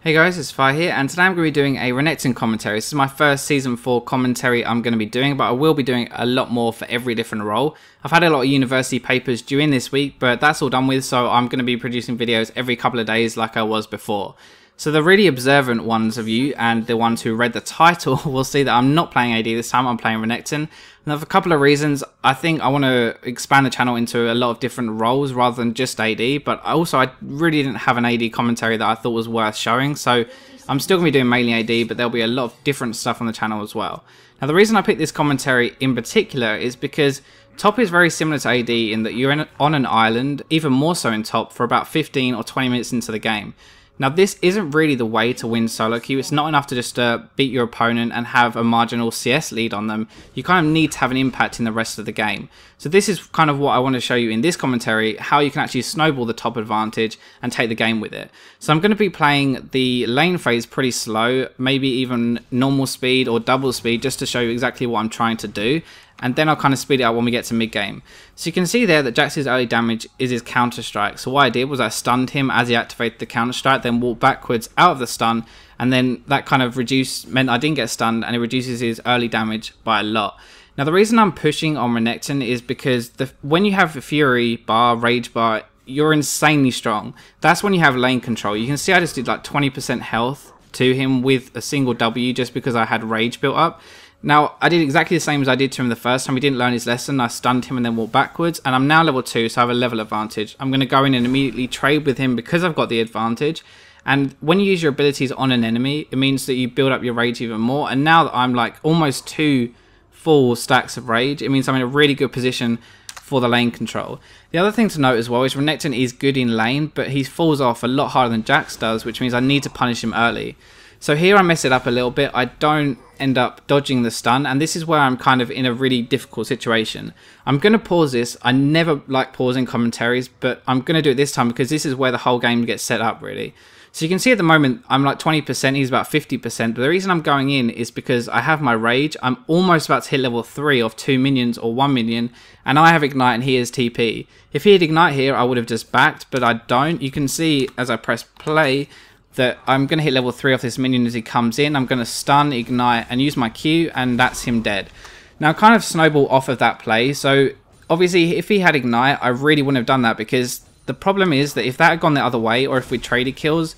Hey guys, it's Fire here, and today I'm going to be doing a Renekton commentary. This is my first Season 4 commentary I'm going to be doing, but I will be doing a lot more for every different role. I've had a lot of university papers due in this week, but that's all done with, so I'm going to be producing videos every couple of days like I was before. So the really observant ones of you, and the ones who read the title, will see that I'm not playing AD this time, I'm playing Renekton. And for a couple of reasons, I think I want to expand the channel into a lot of different roles rather than just AD, but also I really didn't have an AD commentary that I thought was worth showing, so I'm still going to be doing mainly AD, but there'll be a lot of different stuff on the channel as well. Now the reason I picked this commentary in particular is because top is very similar to AD in that you're on an island, even more so in top, for about 15 or 20 minutes into the game. Now this isn't really the way to win solo queue. It's not enough to just beat your opponent and have a marginal CS lead on them. You kind of need to have an impact in the rest of the game. So this is kind of what I want to show you in this commentary, how you can actually snowball the top advantage and take the game with it. So I'm going to be playing the lane phase pretty slow, maybe even normal speed or double speed, just to show you exactly what I'm trying to do. And then I'll kind of speed it up when we get to mid-game. So you can see there that Jax's early damage is his counter-strike. So what I did was I stunned him as he activated the counter-strike, then walked backwards out of the stun, and then that kind of meant I didn't get stunned, and it reduces his early damage by a lot. Now the reason I'm pushing on Renekton is because when you have a Fury bar, Rage bar, you're insanely strong. That's when you have lane control. You can see I just did like 20% health to him with a single W just because I had Rage built up. Now, I did exactly the same as I did to him the first time. He didn't learn his lesson. I stunned him and then walked backwards. And I'm now level 2, so I have a level advantage. I'm going to go in and immediately trade with him because I've got the advantage. And when you use your abilities on an enemy, it means that you build up your rage even more. And now that I'm like almost 2 full stacks of rage, it means I'm in a really good position for the lane control. The other thing to note as well is Renekton is good in lane, but he falls off a lot harder than Jax does, which means I need to punish him early. So here I mess it up a little bit. I don't end up dodging the stun, and this is where I'm kind of in a really difficult situation. I'm going to pause this. I never like pausing commentaries, but I'm going to do it this time because this is where the whole game gets set up really. So you can see at the moment I'm like 20%, he's about 50%, but the reason I'm going in is because I have my rage. I'm almost about to hit level 3 of 2 minions or 1 minion, and I have ignite and he is TP. If he had ignite here I would have just backed, but I don't. You can see as I press play that I'm going to hit level 3 off this minion as he comes in. I'm going to stun, ignite, and use my Q, and that's him dead. Now, kind of snowball off of that play. So, obviously, if he had ignite, I really wouldn't have done that, because the problem is that if that had gone the other way, or if we traded kills,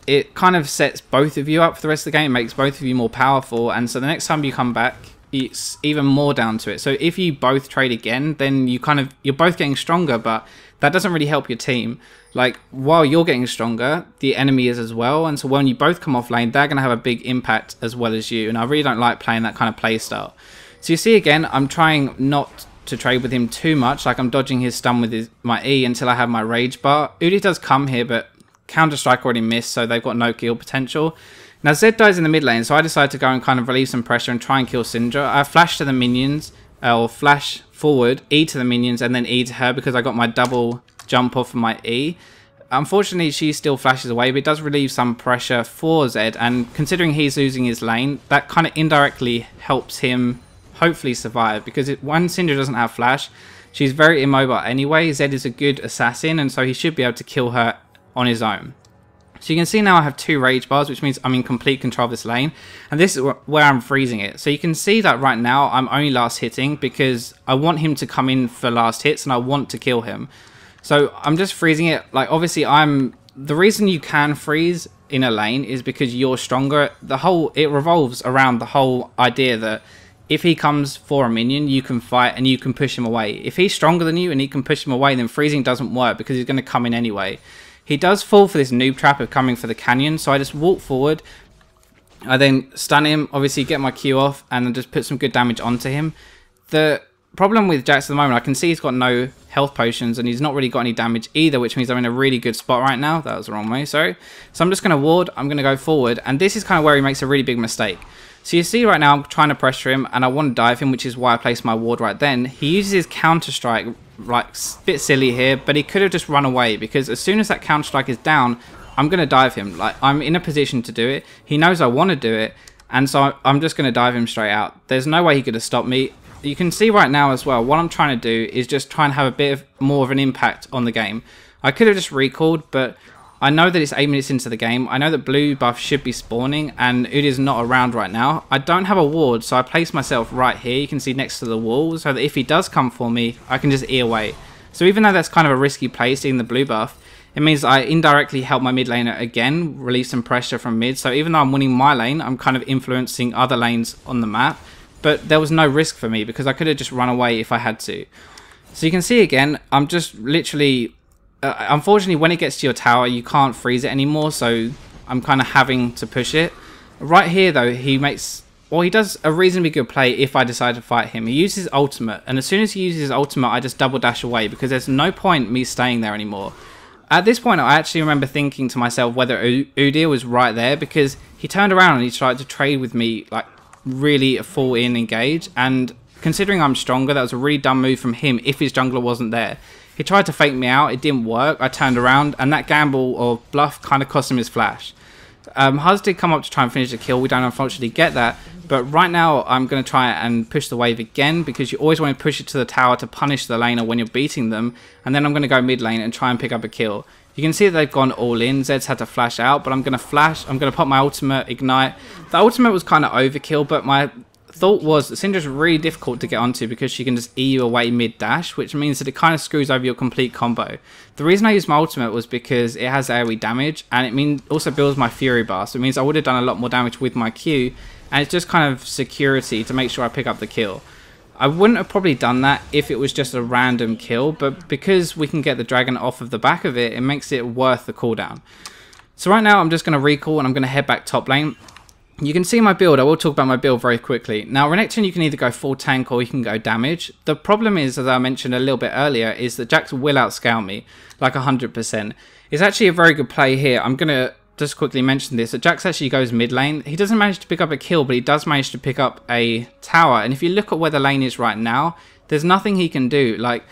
it kind of sets both of you up for the rest of the game. It makes both of you more powerful, and so the next time you come back, it's even more down to it. So if you both trade again, then you're both getting stronger, but that doesn't really help your team. Like, while you're getting stronger, the enemy is as well, and so when you both come off lane, they're going to have a big impact as well as you, and I really don't like playing that kind of play style. So you see again, I'm trying not to trade with him too much, like I'm dodging his stun with my E until I have my rage bar. Udi does come here, but Counter-Strike already missed, so they've got no kill potential. Now Zed dies in the mid lane, so I decided to go and kind of relieve some pressure and try and kill Syndra. I flash to the minions, or flash forward, E to the minions, and then E to her because I got my double jump off of my E. Unfortunately, she still flashes away, but it does relieve some pressure for Zed, and considering he's losing his lane, that kind of indirectly helps him hopefully survive, because when Syndra doesn't have flash, she's very immobile anyway. Zed is a good assassin, and so he should be able to kill her on his own. So you can see now I have 2 rage bars, which means I'm in complete control of this lane, and this is where I'm freezing it. So you can see that right now I'm only last hitting because I want him to come in for last hits and I want to kill him. So I'm just freezing it. Like, obviously the reason you can freeze in a lane is because you're stronger. It revolves around the whole idea that if he comes for a minion, you can fight and you can push him away. If he's stronger than you and he can push him away, then freezing doesn't work because he's going to come in anyway. He does fall for this noob trap of coming for the canyon, so I just walk forward. I then stun him, obviously get my Q off, and then just put some good damage onto him. The problem with Jax at the moment, I can see he's got no health potions, and he's not really got any damage either, which means I'm in a really good spot right now. That was the wrong way, sorry. So I'm just going to ward, I'm going to go forward, and this is kind of where he makes a really big mistake. So you see right now I'm trying to pressure him, and I want to dive him, which is why I placed my ward right then. He uses his counter-strike, like, a bit silly here, but he could have just run away, because as soon as that counter-strike is down, I'm going to dive him. Like, I'm in a position to do it. He knows I want to do it, and so I'm just going to dive him straight out. There's no way he could have stopped me. You can see right now as well, what I'm trying to do is just try and have a bit more of an impact on the game. I could have just recalled, but I know that it's 8 minutes into the game. I know that blue buff should be spawning and Udyr is not around right now. I don't have a ward, so I place myself right here. You can see next to the wall, so that if he does come for me, I can just E away. So even though that's kind of a risky play, seeing the blue buff, it means I indirectly help my mid laner again, release some pressure from mid. So even though I'm winning my lane, I'm kind of influencing other lanes on the map. But there was no risk for me because I could have just run away if I had to. So you can see again, I'm just literally... unfortunately, when it gets to your tower, you can't freeze it anymore. So I'm kind of having to push it. Right here, though, he makes... Well, he does a reasonably good play if I decide to fight him. He uses his ultimate. And as soon as he uses his ultimate, I just double dash away because there's no point me staying there anymore. At this point, I actually remember thinking to myself whether Udyr was right there because he turned around and he tried to trade with me, like, really full in engage. And considering I'm stronger, that was a really dumb move from him if his jungler wasn't there. He tried to fake me out, it didn't work, I turned around, and that gamble or bluff kind of cost him his flash. Huz did come up to try and finish the kill, we don't unfortunately get that, but right now I'm going to try and push the wave again because you always want to push it to the tower to punish the laner when you're beating them, and then I'm going to go mid lane and try and pick up a kill. You can see that they've gone all in, Zed's had to flash out, but I'm going to flash, I'm going to pop my ultimate, ignite. The ultimate was kind of overkill, but my thought was that Syndra's really difficult to get onto because she can just E you away mid-dash, which means that it kind of screws over your complete combo. The reason I used my ultimate was because it has AoE damage, and it also builds my Fury bar, so it means I would have done a lot more damage with my Q, and it's just kind of security to make sure I pick up the kill. I wouldn't have probably done that if it was just a random kill, but because we can get the dragon off of the back of it, it makes it worth the cooldown. So right now I'm just going to recall and I'm going to head back top lane. You can see my build. I will talk about my build very quickly. Now, Renekton, you can either go full tank or you can go damage. The problem is, as I mentioned a little bit earlier, is that Jax will outscale me, like 100%. It's actually a very good play here. I'm going to just quickly mention this, that Jax actually goes mid lane. He doesn't manage to pick up a kill, but he does manage to pick up a tower. And if you look at where the lane is right now, there's nothing he can do. Like,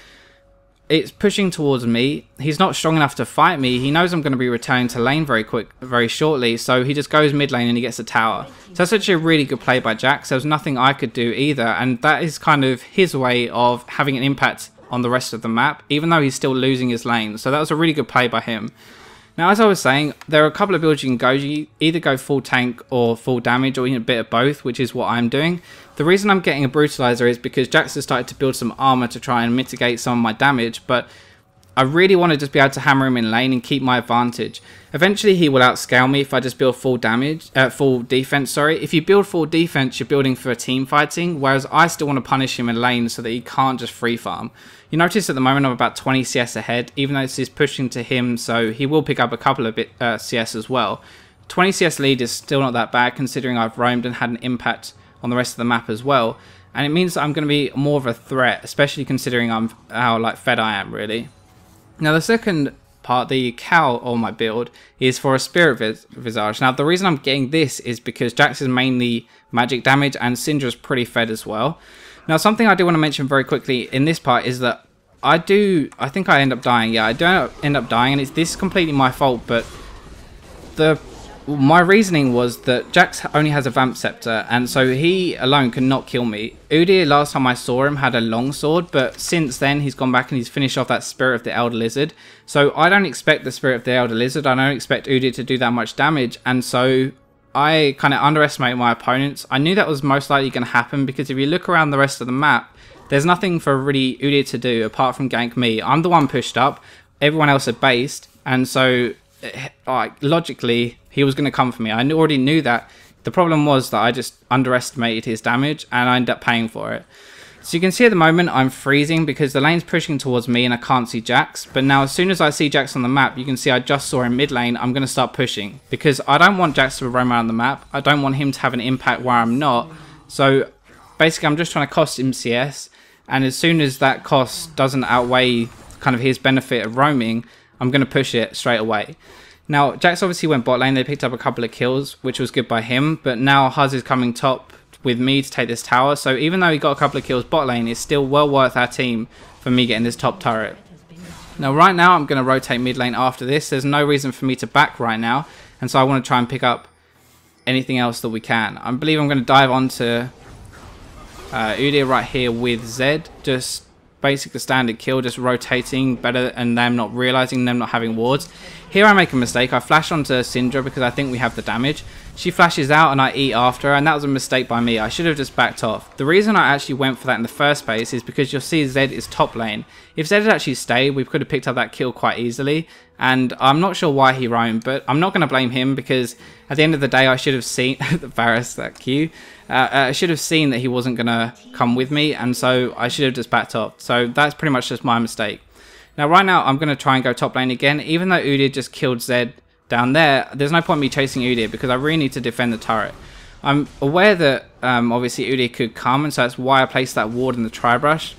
it's pushing towards me. He's not strong enough to fight me. He knows I'm going to be returning to lane very shortly. So he just goes mid lane and he gets a tower. So that's actually a really good play by Jax. There was nothing I could do either. And that is kind of his way of having an impact on the rest of the map, even though he's still losing his lane. So that was a really good play by him. Now, as I was saying, there are a couple of builds you can go. You either go full tank or full damage, or even a bit of both, which is what I'm doing. The reason I'm getting a brutalizer is because Jax has started to build some armor to try and mitigate some of my damage, but I really want to just be able to hammer him in lane and keep my advantage. Eventually he will outscale me if I just build full defense, sorry. If you build full defense, you're building for a team fighting, whereas I still want to punish him in lane so that he can't just free farm. You notice at the moment I'm about 20 CS ahead, even though this is pushing to him, so he will pick up a couple of CS as well. 20 CS lead is still not that bad considering I've roamed and had an impact on the rest of the map as well. And it means that I'm going to be more of a threat, especially considering how fed I am, really. Now the second part, the cow on my build, is for a Spirit Visage. Now the reason I'm getting this is because Jax is mainly magic damage and Syndra's pretty fed as well. Now something I do want to mention very quickly in this part is that I think I end up dying. Yeah, I do end up dying, and this is completely my fault, but my reasoning was that Jax only has a Vamp Scepter, and so he alone cannot kill me. Udyr, last time I saw him, had a longsword, but since then he's gone back and he's finished off that Spirit of the Elder Lizard. So I don't expect the Spirit of the Elder Lizard, I don't expect Udyr to do that much damage, and so I kind of underestimate my opponents. I knew that was most likely going to happen because if you look around the rest of the map, there's nothing for really Udyr to do apart from gank me. I'm the one pushed up, everyone else had based, and so logically he was going to come for me. I already knew that. The problem was that I just underestimated his damage and I ended up paying for it. So you can see at the moment I'm freezing because the lane's pushing towards me and I can't see Jax. But now as soon as I see Jax on the map, you can see I just saw him mid lane. I'm going to start pushing because I don't want Jax to roam around the map. I don't want him to have an impact where I'm not. So basically I'm just trying to cost him CS, and as soon as that cost doesn't outweigh kind of his benefit of roaming, I'm going to push it straight away. Now, Jax obviously went bot lane. They picked up a couple of kills, which was good by him. But now Huz is coming top with me to take this tower. So even though he got a couple of kills bot lane, it's still well worth our team for me getting this top turret. Now, right now, I'm going to rotate mid lane after this. There's no reason for me to back right now. And so I want to try and pick up anything else that we can. I believe I'm going to dive onto Udyr right here with Zed. Just basic the standard kill, just rotating better and them not realizing, them not having wards. Here I make a mistake. I flash onto Syndra because I think we have the damage. She flashes out and I eat after her, and that was a mistake by me. I should have just backed off. The reason I actually went for that in the first place is because you'll see Zed is top lane. If Zed had actually stayed, we could have picked up that kill quite easily, and I'm not sure why he roamed, but I'm not going to blame him because at the end of the day I should have seen Varus, that Q. I should have seen that he wasn't going to come with me, and so I should have just backed off. So that's pretty much just my mistake. Now right now I'm going to try and go top lane again. Even though Udyr just killed Zed down there, there's no point me chasing Udyr because I really need to defend the turret. I'm aware that obviously Udyr could come, and so that's why I placed that ward in the tri-brush.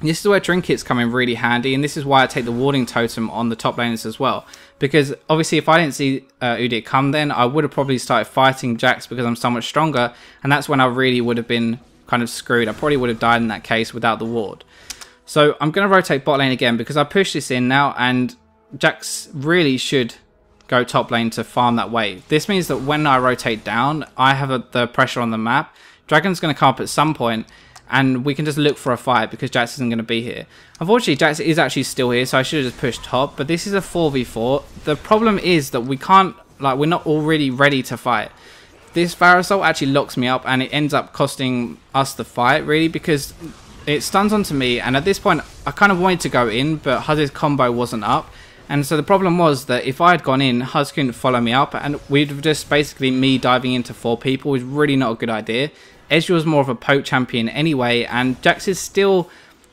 This is where trinkets come in really handy, and this is why I take the warding totem on the top laners as well. Because obviously if I didn't see Udyr come, then I would have probably started fighting Jax because I'm so much stronger, and that's when I really would have been kind of screwed. I probably would have died in that case without the ward. So I'm going to rotate bot lane again because I push this in now, and Jax really should go top lane to farm that way. This means that when I rotate down, I have the pressure on the map. Dragon's going to come up at some point, and we can just look for a fight because Jax isn't going to be here. Unfortunately, Jax is actually still here, so I should have just pushed top, but this is a 4v4. The problem is that we can't, like, we're not already ready to fight. This Varus ult actually locks me up, and it ends up costing us the fight, really, because it stuns onto me, and at this point, I kind of wanted to go in, but Huz's combo wasn't up. And so the problem was that if I had gone in, Huz couldn't follow me up, and we'd have just basically me diving into 4 people was really not a good idea. Ezreal was more of a poke champion anyway, and Jax is still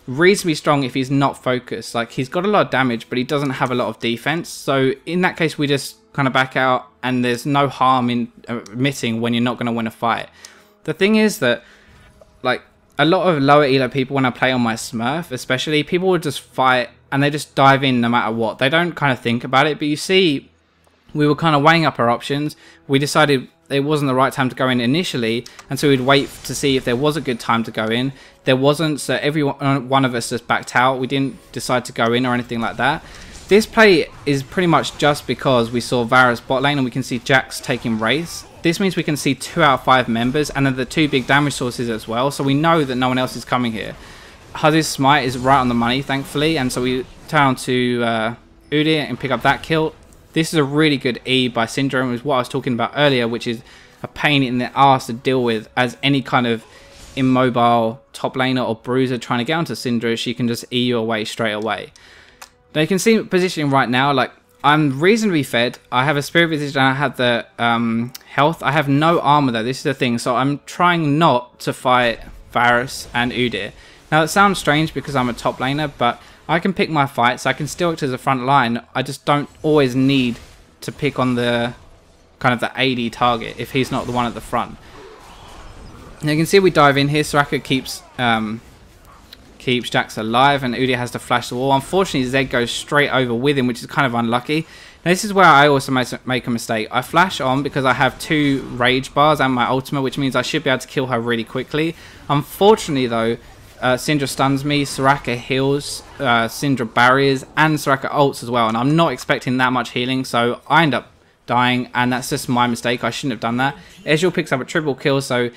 reasonably strong if he's not focused. Like, he's got a lot of damage, but he doesn't have a lot of defense. So in that case, we just kind of back out, and there's no harm in admitting when you're not going to win a fight. The thing is that, like, a lot of lower elo people, when I play on my Smurf especially, people would just fight and they just dive in no matter what. They don't kind of think about it. But you see, we were kind of weighing up our options. We decided it wasn't the right time to go in initially, and so we'd wait to see if there was a good time to go in. There wasn't, so one of us just backed out. We didn't decide to go in or anything like that. This play is pretty much just because we saw Varus bot lane and we can see Jax taking Wraiths. This means we can see 2 out of 5 members, and then the 2 big damage sources as well, so we know that no one else is coming here. Huz's smite is right on the money, thankfully, and so we turn on to Udyr and pick up that kill. This is a really good E by Syndra, and was what I was talking about earlier, which is a pain in the arse to deal with, as any kind of immobile top laner or bruiser trying to get onto Syndra, she can just E you away straight away. Now you can see positioning right now, like, I'm reasonably fed. I have a spirit visage and I have the health. I have no armor though, this is the thing, so I'm trying not to fight Varus and Udyr. Now it sounds strange because I'm a top laner, but I can pick my fights. I can still act as a front line. I just don't always need to pick on the kind of the AD target if he's not the one at the front. Now you can see we dive in here. Soraka keeps Jax alive, and Udyr has to flash the wall. Unfortunately, Zed goes straight over with him, which is kind of unlucky. Now this is where I also make a mistake. I flash on because I have 2 rage bars and my ultimate, which means I should be able to kill her really quickly. Unfortunately though, Syndra stuns me, Soraka heals, Syndra barriers, and Soraka ults as well, and I'm not expecting that much healing, so I end up dying, and that's just my mistake. I shouldn't have done that. Ezreal picks up a triple kill, so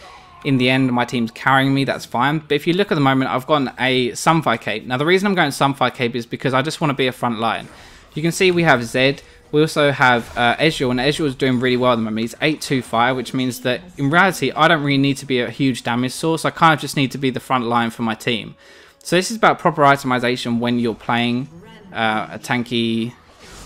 in the end my team's carrying me, that's fine. But if you look at the moment, I've gotten a Sunfire Cape. Now the reason I'm going Sunfire Cape is because I just want to be a front line. You can see we have Zed, we also have Ezreal, and Ezreal is doing really well at the moment. He's 825, which means that in reality I don't really need to be a huge damage source. I kind of just need to be the front line for my team. So this is about proper itemization when you're playing a tanky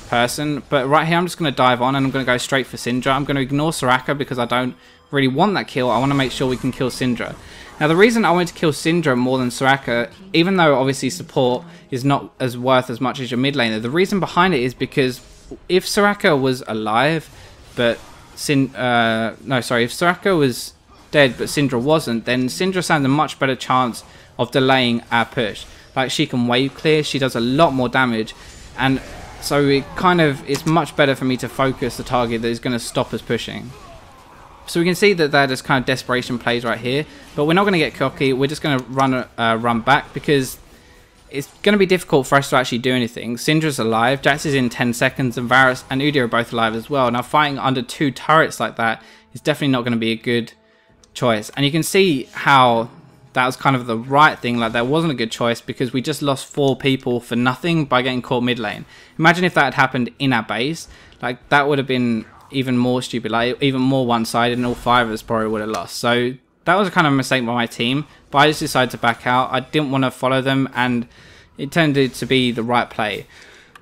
person. But right here I'm just going to dive on and I'm going to go straight for Syndra. I'm going to ignore Soraka because I don't really want that kill. I want to make sure we can kill Syndra. Now the reason I wanted to kill Syndra more than Soraka, even though obviously support is not as worth as much as your mid laner, the reason behind it is because if Soraka was alive, but if Soraka was dead but Syndra wasn't, then Syndra stands a much better chance of delaying our push. Like, she can wave clear, she does a lot more damage, and so it's much better for me to focus the target that is going to stop us pushing. So we can see that they're just kind of desperation plays right here, but we're not going to get cocky. We're just going to run back because it's going to be difficult for us to actually do anything. Syndra's alive, Jax is in 10 seconds, and Varus and Udyr are both alive as well. Now fighting under 2 turrets like that is definitely not going to be a good choice. And you can see how that was kind of the right thing. Like, that wasn't a good choice because we just lost 4 people for nothing by getting caught mid lane. Imagine if that had happened in our base. Like, that would have been even more stupid, like even more one-sided, and all 5 of us probably would have lost. So that was a kind of mistake by my team, but I just decided to back out. I didn't want to follow them, and it turned out to be the right play.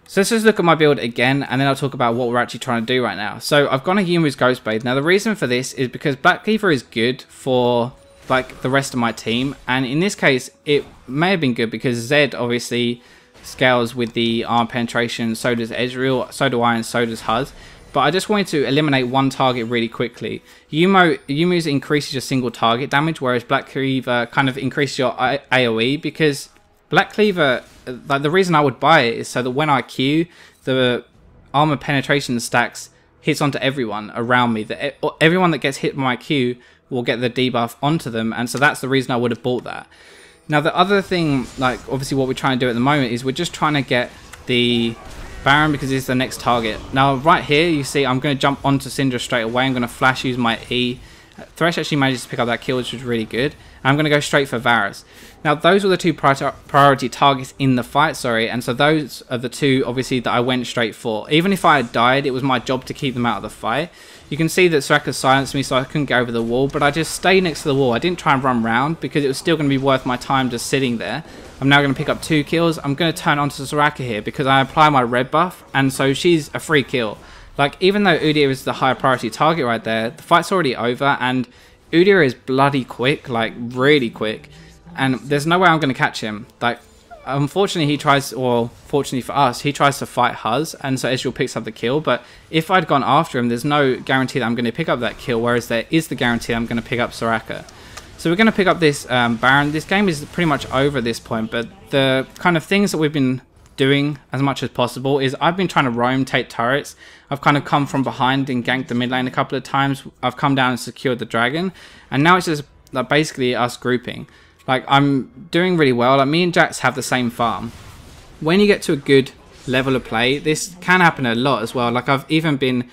So let's just look at my build again, and then I'll talk about what we're actually trying to do right now. So I've gone a Yumu's Ghostblade. Now the reason for this is because Black Cleaver is good for like the rest of my team, and in this case it may have been good because Zed obviously scales with the arm penetration, so does Ezreal, so do I, and so does Huz. But I just wanted to eliminate one target really quickly. Yumu's increases your single target damage, whereas Black Cleaver kind of increases your AoE, because Black Cleaver, like the reason I would buy it is so that when I Q, the armor penetration stacks hits onto everyone around me. Everyone that gets hit by my Q will get the debuff onto them, and so that's the reason I would have bought that. Now the other thing, like obviously what we're trying to do at the moment is we're just trying to get the Baron because it's the next target. Now right here you see I'm going to jump onto Syndra straight away. I'm going to flash, use my E. Thresh actually manages to pick up that kill, which was really good. And I'm going to go straight for Varus. Now those were the 2 priority targets in the fight, and so those are the 2 obviously that I went straight for. Even if I had died, it was my job to keep them out of the fight. You can see that Soraka silenced me, so I couldn't go over the wall, but I just stayed next to the wall. I didn't try and run round because it was still going to be worth my time just sitting there. I'm now going to pick up 2 kills. I'm going to turn onto Soraka here because I apply my red buff, and so she's a free kill. Like, even though Udyr is the higher priority target right there, the fight's already over, and Udyr is bloody quick, like really quick, and there's no way I'm going to catch him. Like, unfortunately he tries, or fortunately for us, he tries to fight Huz, and so Ezreal picks up the kill. But if I'd gone after him, there's no guarantee that I'm going to pick up that kill, whereas there is the guarantee I'm going to pick up Soraka. So we're going to pick up this Baron. This game is pretty much over at this point, but the kind of things that we've been doing as much as possible is I've been trying to roam, take turrets. I've kind of come from behind and ganked the mid lane a couple of times. I've come down and secured the dragon, and now it's just like basically us grouping. Like, I'm doing really well. Like, me and Jax have the same farm. When you get to a good level of play, this can happen a lot as well. Like, I've even been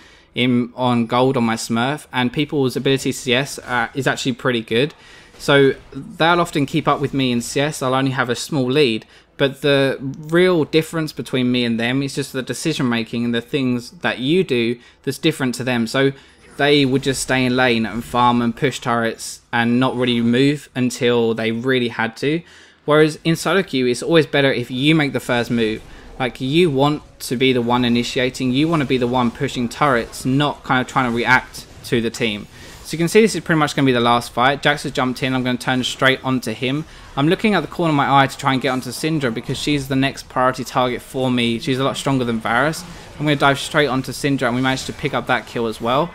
on gold on my Smurf, and people's ability CS is actually pretty good. So they'll often keep up with me in CS. I'll only have a small lead, but the real difference between me and them is just the decision making and the things that you do that's different to them. So they would just stay in lane and farm and push turrets and not really move until they really had to. Whereas in solo queue, it's always better if you make the first move. Like, you want to be the one initiating, you want to be the one pushing turrets, not kind of trying to react to the team. So you can see this is pretty much going to be the last fight. Jax has jumped in, I'm going to turn straight onto him. I'm looking at the corner of my eye to try and get onto Syndra because she's the next priority target for me. She's a lot stronger than Varus. I'm going to dive straight onto Syndra, and we managed to pick up that kill as well.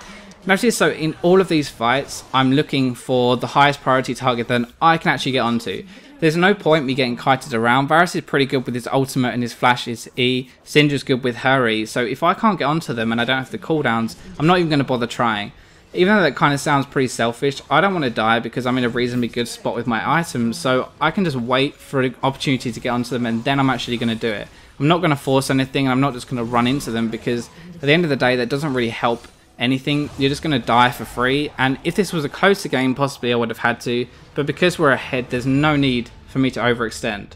Notice, so in all of these fights, I'm looking for the highest priority target that I can actually get onto. There's no point me getting kited around. Varus is pretty good with his ultimate and his flash, his E. Syndra's good with her E. So if I can't get onto them and I don't have the cooldowns, I'm not even going to bother trying. Even though that kind of sounds pretty selfish, I don't want to die because I'm in a reasonably good spot with my items. So I can just wait for an opportunity to get onto them, and then I'm actually going to do it. I'm not going to force anything, and I'm not just going to run into them because at the end of the day, that doesn't really help anything. You're just going to die for free. And if this was a closer game, possibly I would have had to, but because we're ahead, there's no need for me to overextend.